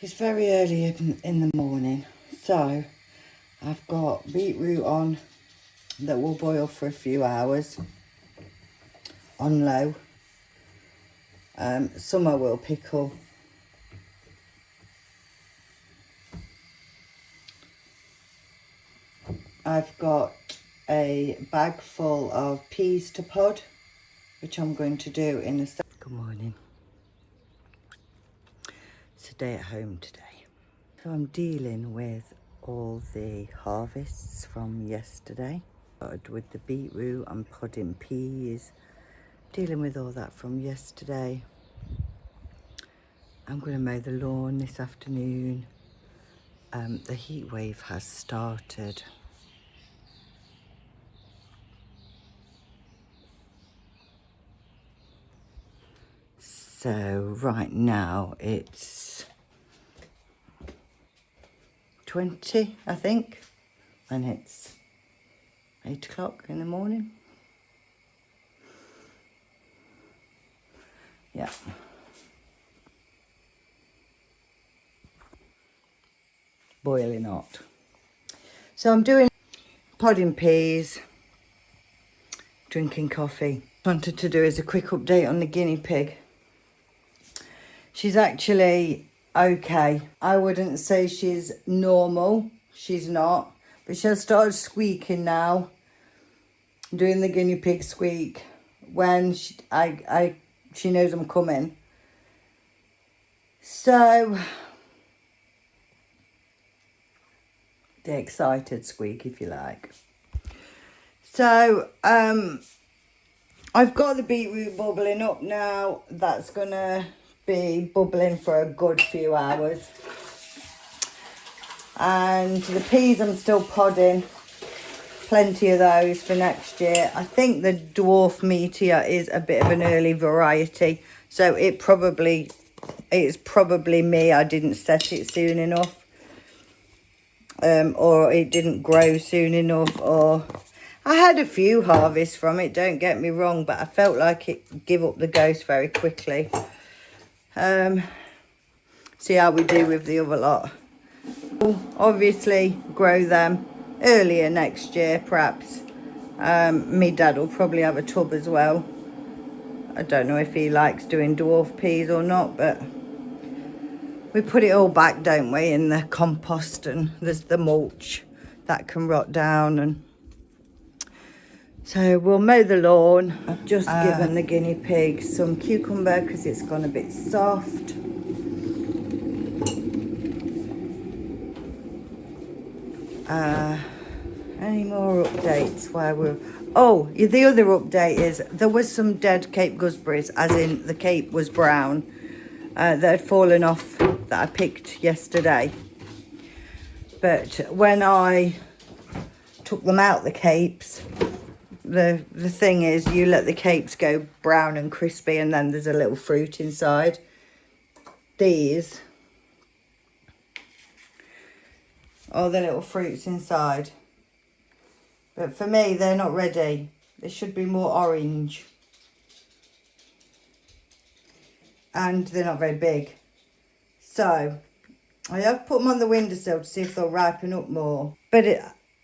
It's very early in the morning, so I've got beetroot on that will boil for a few hours on low. Some I will pickle. I've got a bag full of peas to pod, which I'm going to do in a second. Good morning. It's a day at home today. So I'm dealing with all the harvests from yesterday. Started with the beetroot, I'm podding peas, dealing with all that from yesterday. I'm going to mow the lawn this afternoon. The heat wave has started. So right now it's 20, I think, and it's 8 o'clock in the morning. Yeah. Boiling hot. So I'm doing podding peas, drinking coffee. Wanted to do is a quick update on the guinea pig. She's actually okay. I wouldn't say she's normal. She's not. But she has started squeaking now. Doing the guinea pig squeak when she knows I'm coming. So the excited squeak, if you like. So I've got the beetroot bubbling up now. That's gonna be bubbling for a good few hours. And the peas I'm still podding. Plenty of those for next year. I think the dwarf meteor is a bit of an early variety. So it's probably me. I didn't set it soon enough. Or it didn't grow soon enough, or I had a few harvests from it, don't get me wrong, but I felt like it gave up the ghost very quickly. See how we do with the other lot. We'll obviously grow them earlier next year, perhaps. Me dad will probably have a tub as well. I don't know if he likes doing dwarf peas or not, but we put it all back, don't we, in the compost, and there's the mulch that can rot down. And so we'll mow the lawn. I've just given the guinea pig some cucumber because it's gone a bit soft. Any more updates while we're... Oh, the other update is there was some dead Cape gooseberries, as in the cape was brown, that had fallen off that I picked yesterday. But when I took them out the capes, the thing is you let the capes go brown and crispy and then there's a little fruit inside. These are the little fruits inside. But for me, they're not ready. They should be more orange. And they're not very big. So I have put them on the windowsill to see if they'll ripen up more.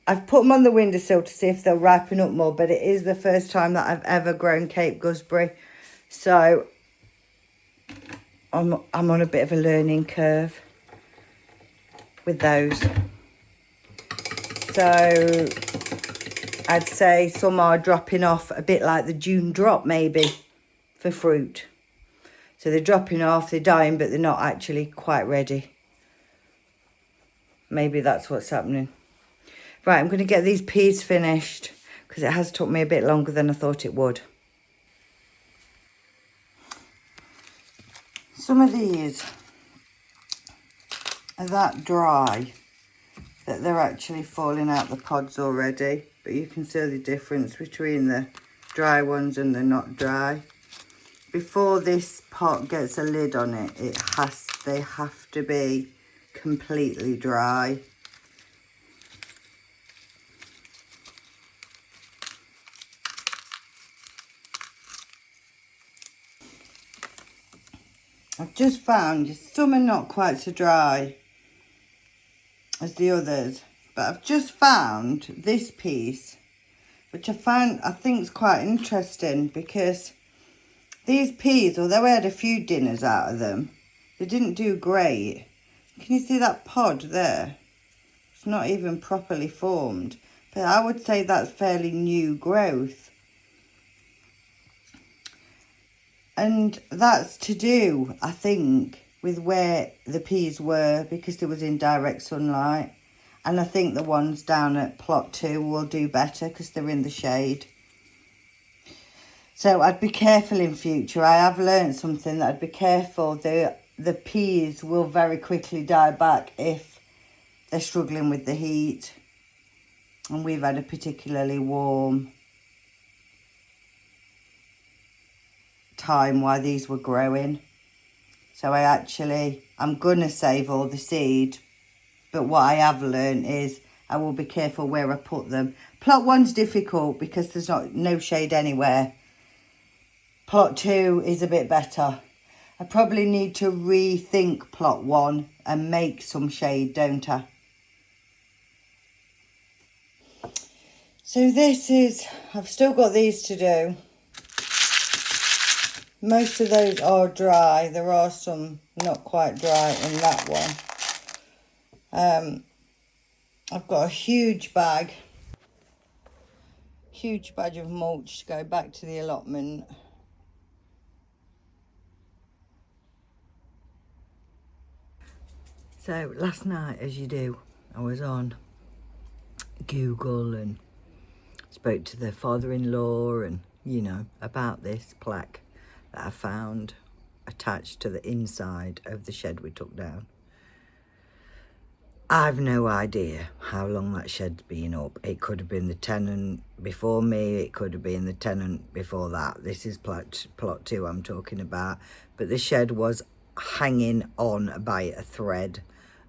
I've put them on the windowsill to see if they'll ripen up more, but it is the first time that I've ever grown Cape gooseberry. So I'm on a bit of a learning curve with those. So I'd say some are dropping off a bit like the June drop maybe for fruit. So they're dropping off, they're dying, but they're not actually quite ready. Maybe that's what's happening. Right, I'm going to get these peas finished because it has took me a bit longer than I thought it would. Some of these are that dry that they're actually falling out the pods already. But you can see the difference between the dry ones and the not dry. Before this pot gets a lid on it, they have to be completely dry. I've just found some are not quite so dry as the others, but I've just found this piece, which I think is quite interesting, because these peas, although I had a few dinners out of them, they didn't do great. Can you see that pod there? It's not even properly formed, but I would say that's fairly new growth. And that's to do, I think, with where the peas were, because they was in direct sunlight. And I think the ones down at plot 2 will do better because they're in the shade. So I'd be careful in future. I have learned something, that I'd be careful. The peas will very quickly die back if they're struggling with the heat. And we've had a particularly warm time while these were growing. So I'm going to save all the seed. But what I have learned is I will be careful where I put them. Plot 1's difficult because there's no shade anywhere. Plot 2 is a bit better. I probably need to rethink plot 1 and make some shade, don't I? So I've still got these to do. Most of those are dry. There are some not quite dry in that one. I've got a huge bag of mulch to go back to the allotment. So last night, as you do, I was on Google and spoke to the father-in-law and, about this plaque that I found attached to the inside of the shed we took down. I've no idea how long that shed's been up. It could have been the tenant before me. It could have been the tenant before that. This is plot 2 I'm talking about. But the shed was hanging on by a thread.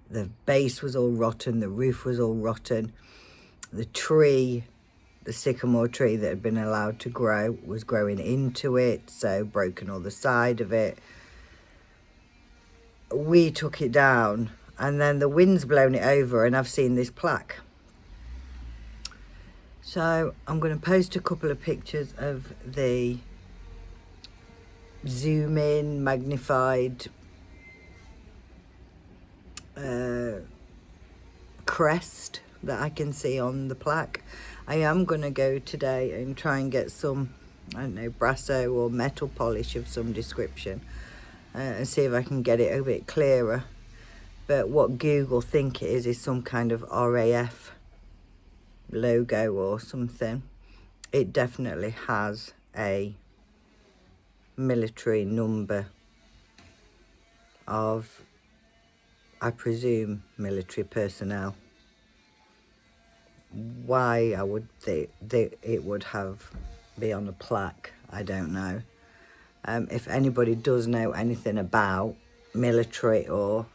The base was all rotten. The roof was all rotten. The sycamore tree that had been allowed to grow was growing into it, so broken all the side of it. We took it down, and then the wind's blown it over, and I've seen this plaque. So I'm going to post a couple of pictures of the zoom in magnified crest that I can see on the plaque. I am going to go today and try and get some, I don't know, brasso or metal polish of some description and see if I can get it a bit clearer. But what Google think it is some kind of RAF logo or something. It definitely has a military number of, I presume, military personnel. Why I would think it would be on a plaque, I don't know. If anybody does know anything about military, or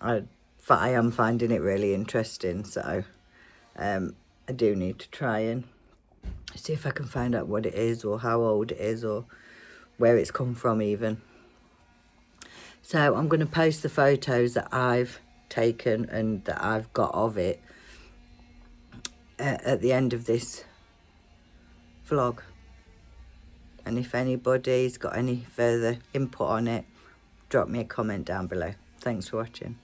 I am finding it really interesting, so I do need to try and see if I can find out what it is, or how old it is, or where it's come from even. So I'm going to post the photos that I've taken and that I've got of it at the end of this vlog. And if anybody's got any further input on it, drop me a comment down below. Thanks for watching.